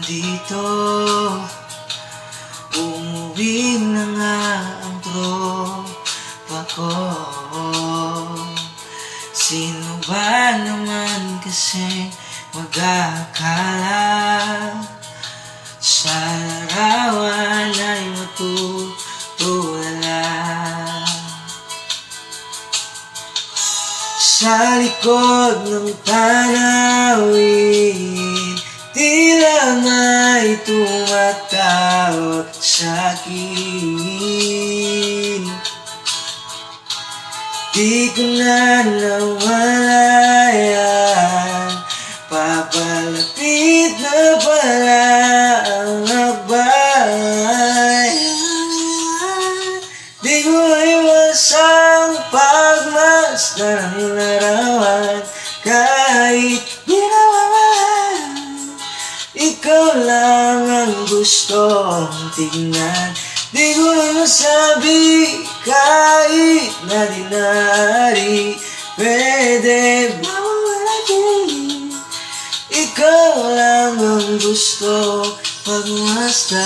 nandito. Umuwi na nga ang tropa ko. Sino ba naman kasi mag-aakala sa larawan ay matutulala? Sa likod ng tanawin, tila may tumatawag sa'kin. Di ko na namalayan, papalapit na pala ang abay. Di ko iwasang pagmasdan ng larawan, kahit di nawawalan. Ikaw lang ang gustong tingnan. Di ko masabi kahit na dinari pwede mawala din. Ikaw lang ang gusto pagmasdan.